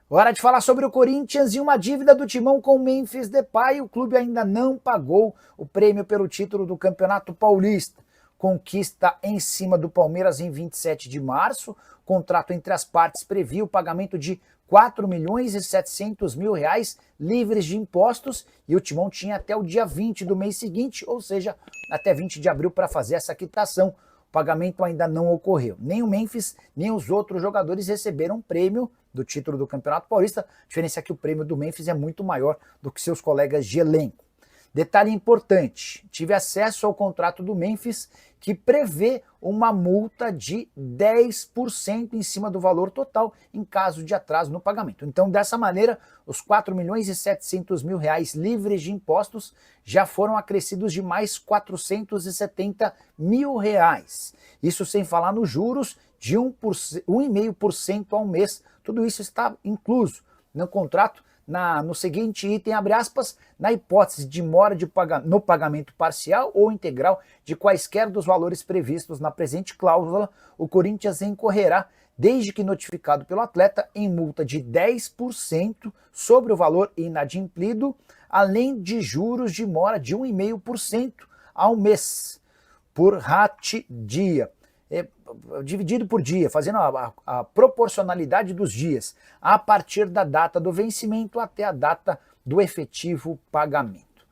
Hora de falar sobre o Corinthians e uma dívida do Timão com o Memphis Depay. O clube ainda não pagou o prêmio pelo título do Campeonato Paulista. Conquista em cima do Palmeiras em 27 de março. O contrato entre as partes previa o pagamento de 4 milhões e 700 mil reais livres de impostos e o Timão tinha até o dia 20 do mês seguinte, ou seja, até 20 de abril para fazer essa quitação. O pagamento ainda não ocorreu. Nem o Memphis, nem os outros jogadores receberam prêmio do título do Campeonato Paulista. A diferença é que o prêmio do Memphis é muito maior do que seus colegas de elenco. Detalhe importante, tive acesso ao contrato do Memphis que prevê uma multa de 10% em cima do valor total em caso de atraso no pagamento. Então, dessa maneira, os 4 milhões e 700 mil reais livres de impostos já foram acrescidos de mais 470 mil reais. Isso sem falar nos juros de 1,5% ao mês. Tudo isso está incluso no contrato. No seguinte item, abre aspas, na hipótese de mora no pagamento parcial ou integral de quaisquer dos valores previstos na presente cláusula, o Corinthians incorrerá, desde que notificado pelo atleta, em multa de 10% sobre o valor inadimplido, além de juros de mora de 1,5% ao mês, por dia. Dividido por dia, fazendo a proporcionalidade dos dias, a partir da data do vencimento até a data do efetivo pagamento.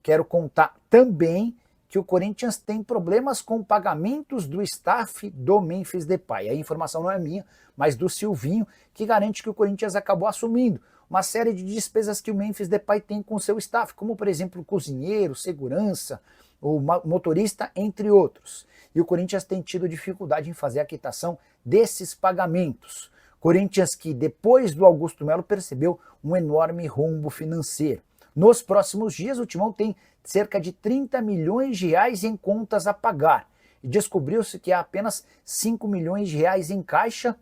Quero contar também que o Corinthians tem problemas com pagamentos do staff do Memphis Depay. A informação não é minha, mas do Silvinho, que garante que o Corinthians acabou assumindo uma série de despesas que o Memphis Depay tem com seu staff, como por exemplo cozinheiro, segurança, o motorista, entre outros. E o Corinthians tem tido dificuldade em fazer a quitação desses pagamentos. Corinthians que, depois do Augusto Melo, percebeu um enorme rombo financeiro. Nos próximos dias, o Timão tem cerca de 30 milhões de reais em contas a pagar. E descobriu-se que há apenas 5 milhões de reais em caixa,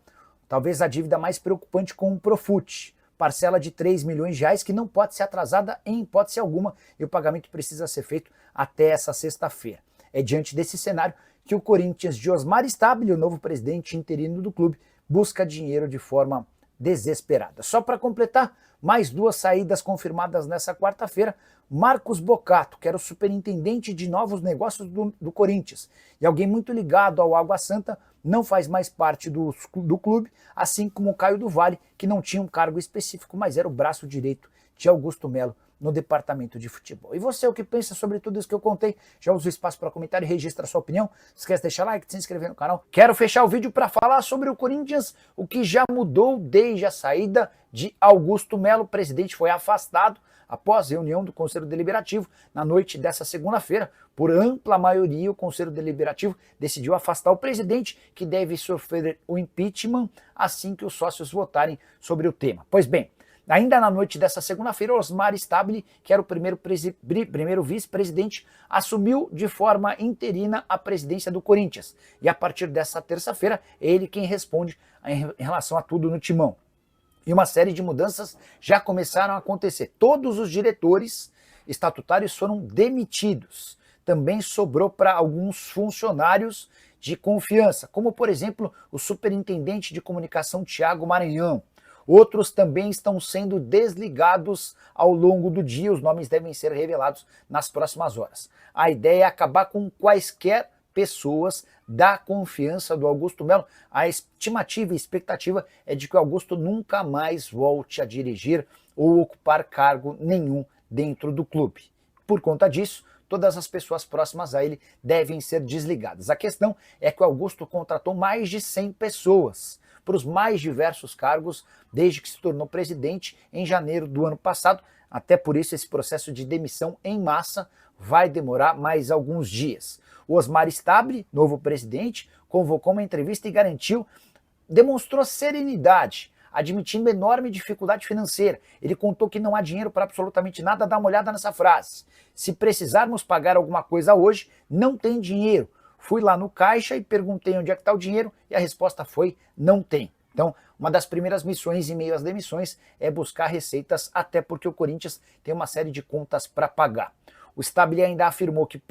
talvez a dívida mais preocupante com o Profut. Parcela de 3 milhões de reais que não pode ser atrasada em hipótese alguma e o pagamento precisa ser feito até essa sexta-feira. É diante desse cenário que o Corinthians de Osmar Stabile, o novo presidente interino do clube, busca dinheiro de forma desesperada. Só para completar, mais duas saídas confirmadas nessa quarta-feira. Marcos Bocato, que era o superintendente de novos negócios do Corinthians, e alguém muito ligado ao Água Santa, não faz mais parte do clube, assim como o Caio do Vale, que não tinha um cargo específico, mas era o braço direito de Augusto Melo no departamento de futebol. E você, o que pensa sobre tudo isso que eu contei? Já usa o espaço para comentário e registra a sua opinião. Não esquece de deixar like, de se inscrever no canal. Quero fechar o vídeo para falar sobre o Corinthians, o que já mudou desde a saída de Augusto Melo. O presidente foi afastado após reunião do Conselho Deliberativo na noite dessa segunda-feira. Por ampla maioria, o Conselho Deliberativo decidiu afastar o presidente, que deve sofrer o impeachment assim que os sócios votarem sobre o tema. Pois bem, ainda na noite dessa segunda-feira, Osmar Stabile, que era o primeiro vice-presidente, assumiu de forma interina a presidência do Corinthians. E a partir dessa terça-feira, é ele quem responde em relação a tudo no Timão. E uma série de mudanças já começaram a acontecer. Todos os diretores estatutários foram demitidos. Também sobrou para alguns funcionários de confiança, como por exemplo o superintendente de comunicação Thiago Maranhão. Outros também estão sendo desligados ao longo do dia, os nomes devem ser revelados nas próximas horas. A ideia é acabar com quaisquer pessoas da confiança do Augusto Melo. A estimativa e expectativa é de que o Augusto nunca mais volte a dirigir ou ocupar cargo nenhum dentro do clube. Por conta disso, todas as pessoas próximas a ele devem ser desligadas. A questão é que o Augusto contratou mais de 100 pessoas para os mais diversos cargos desde que se tornou presidente em janeiro do ano passado. Até por isso esse processo de demissão em massa vai demorar mais alguns dias. O Osmar Stabile, novo presidente, convocou uma entrevista e demonstrou serenidade, admitindo enorme dificuldade financeira. Ele contou que não há dinheiro para absolutamente nada. Dá uma olhada nessa frase. Se precisarmos pagar alguma coisa hoje, não tem dinheiro. Fui lá no caixa e perguntei onde é que está o dinheiro e a resposta foi não tem. Então, uma das primeiras missões em meio às demissões é buscar receitas, até porque o Corinthians tem uma série de contas para pagar. O Stabile ainda afirmou que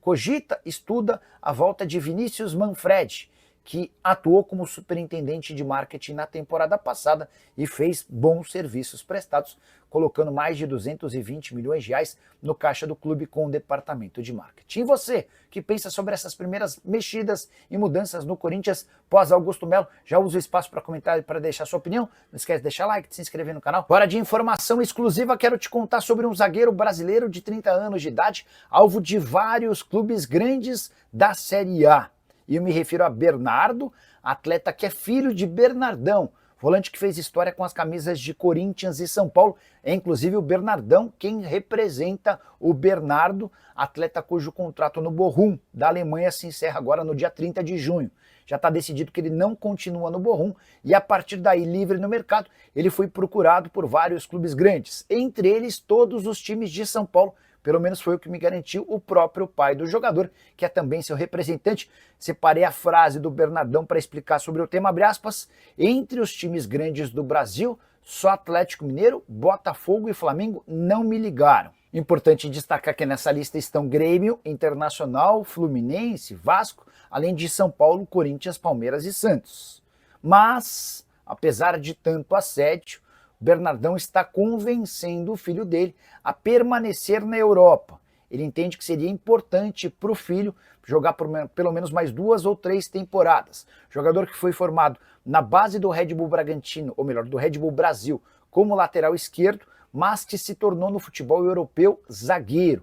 cogita, estuda a volta de Vinícius Manfredi, que atuou como superintendente de marketing na temporada passada e fez bons serviços prestados, colocando mais de 220 milhões de reais no caixa do clube com o departamento de marketing. E você, que pensa sobre essas primeiras mexidas e mudanças no Corinthians pós Augusto Melo, já usa o espaço para comentar e para deixar sua opinião? Não esquece de deixar like, de se inscrever no canal. Hora de informação exclusiva, quero te contar sobre um zagueiro brasileiro de 30 anos de idade, alvo de vários clubes grandes da Série A. E eu me refiro a Bernardo, atleta que é filho de Bernardão, volante que fez história com as camisas de Corinthians e São Paulo. É inclusive o Bernardão quem representa o Bernardo, atleta cujo contrato no Bochum da Alemanha se encerra agora no dia 30 de junho. Já está decidido que ele não continua no Bochum e a partir daí, livre no mercado, ele foi procurado por vários clubes grandes, entre eles todos os times de São Paulo. Pelo menos foi o que me garantiu o próprio pai do jogador, que é também seu representante. Separei a frase do Bernardão para explicar sobre o tema, abre aspas, entre os times grandes do Brasil, só Atlético Mineiro, Botafogo e Flamengo não me ligaram. Importante destacar que nessa lista estão Grêmio, Internacional, Fluminense, Vasco, além de São Paulo, Corinthians, Palmeiras e Santos. Mas, apesar de tanto assédio, Bernardão está convencendo o filho dele a permanecer na Europa. Ele entende que seria importante para o filho jogar por pelo menos mais 2 ou 3 temporadas. Jogador que foi formado na base do Red Bull Bragantino, ou melhor, do Red Bull Brasil, como lateral esquerdo, mas que se tornou no futebol europeu zagueiro.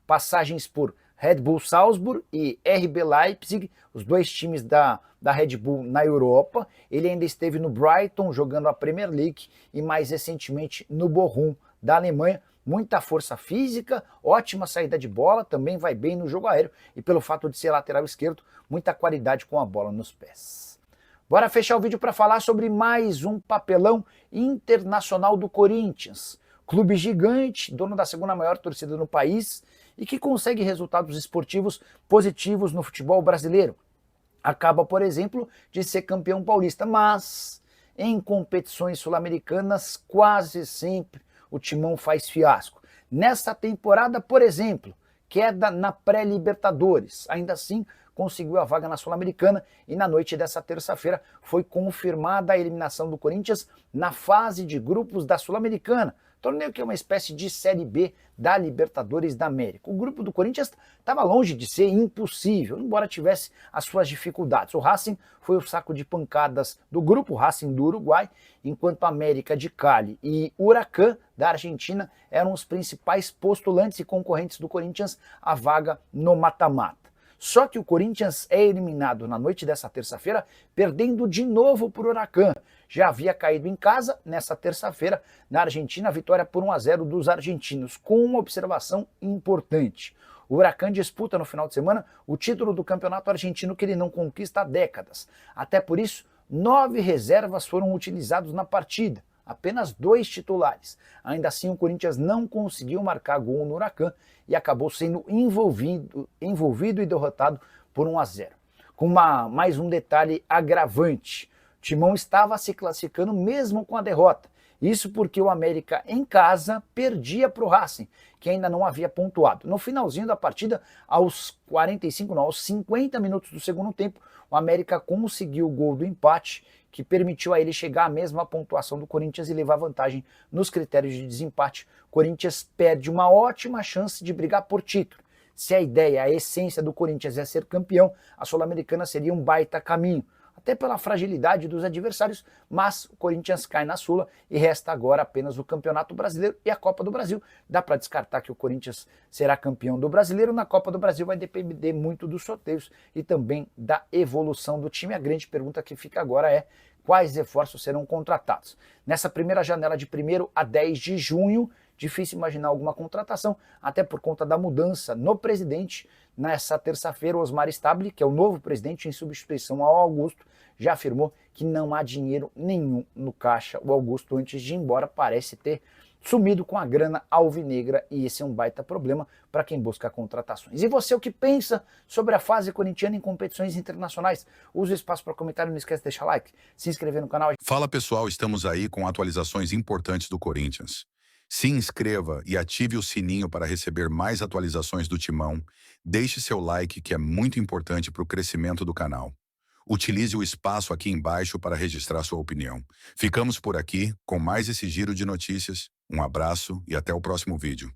Passagens por Red Bull Salzburg e RB Leipzig, os dois times da Red Bull na Europa. Ele ainda esteve no Brighton jogando a Premier League e mais recentemente no Bochum da Alemanha. Muita força física, ótima saída de bola, também vai bem no jogo aéreo e pelo fato de ser lateral esquerdo, muita qualidade com a bola nos pés. Bora fechar o vídeo para falar sobre mais um papelão internacional do Corinthians. Clube gigante, dono da segunda maior torcida no país e que consegue resultados esportivos positivos no futebol brasileiro. Acaba, por exemplo, de ser campeão paulista, mas em competições sul-americanas quase sempre o Timão faz fiasco. Nesta temporada, por exemplo, queda na pré-Libertadores, ainda assim conseguiu a vaga na Sul-Americana e na noite dessa terça-feira foi confirmada a eliminação do Corinthians na fase de grupos da Sul-Americana, torneio que é uma espécie de Série B da Libertadores da América. O grupo do Corinthians estava longe de ser impossível, embora tivesse as suas dificuldades. O Racing foi o saco de pancadas do grupo, Racing do Uruguai, enquanto América de Cali e Huracan da Argentina eram os principais postulantes e concorrentes do Corinthians à vaga no mata-mata. Só que o Corinthians é eliminado na noite dessa terça-feira, perdendo de novo por Huracan. Já havia caído em casa nessa terça-feira na Argentina, a vitória por 1-0 dos argentinos, com uma observação importante. O Huracan disputa no final de semana o título do campeonato argentino que ele não conquista há décadas. Até por isso, 9 reservas foram utilizados na partida, apenas 2 titulares. Ainda assim, o Corinthians não conseguiu marcar gol no Huracan e acabou sendo envolvido e derrotado por 1-0. Com mais um detalhe agravante. O Timão estava se classificando mesmo com a derrota. Isso porque o América em casa perdia para o Racing, que ainda não havia pontuado. No finalzinho da partida, aos 50 minutos do segundo tempo, o América conseguiu o gol do empate, que permitiu a ele chegar à mesma pontuação do Corinthians e levar vantagem nos critérios de desempate. O Corinthians perde uma ótima chance de brigar por título. Se a ideia, a essência do Corinthians é ser campeão, a Sul-Americana seria um baita caminho, até pela fragilidade dos adversários, mas o Corinthians cai na Sula e resta agora apenas o Campeonato Brasileiro e a Copa do Brasil. Dá para descartar que o Corinthians será campeão do Brasileiro. Na Copa do Brasil vai depender muito dos sorteios e também da evolução do time. A grande pergunta que fica agora é: quais reforços serão contratados? Nessa primeira janela de 1º a 10 de junho, difícil imaginar alguma contratação, até por conta da mudança no presidente. Nessa terça-feira, o Osmar Stabile, que é o novo presidente em substituição ao Augusto, já afirmou que não há dinheiro nenhum no caixa. O Augusto, antes de ir embora, parece ter sumido com a grana alvinegra e esse é um baita problema para quem busca contratações. E você, o que pensa sobre a fase corintiana em competições internacionais? Use o espaço para comentário, não esquece de deixar like, se inscrever no canal. Fala pessoal, estamos aí com atualizações importantes do Corinthians. Se inscreva e ative o sininho para receber mais atualizações do Timão. Deixe seu like, que é muito importante para o crescimento do canal. Utilize o espaço aqui embaixo para registrar sua opinião. Ficamos por aqui com mais esse giro de notícias. Um abraço e até o próximo vídeo.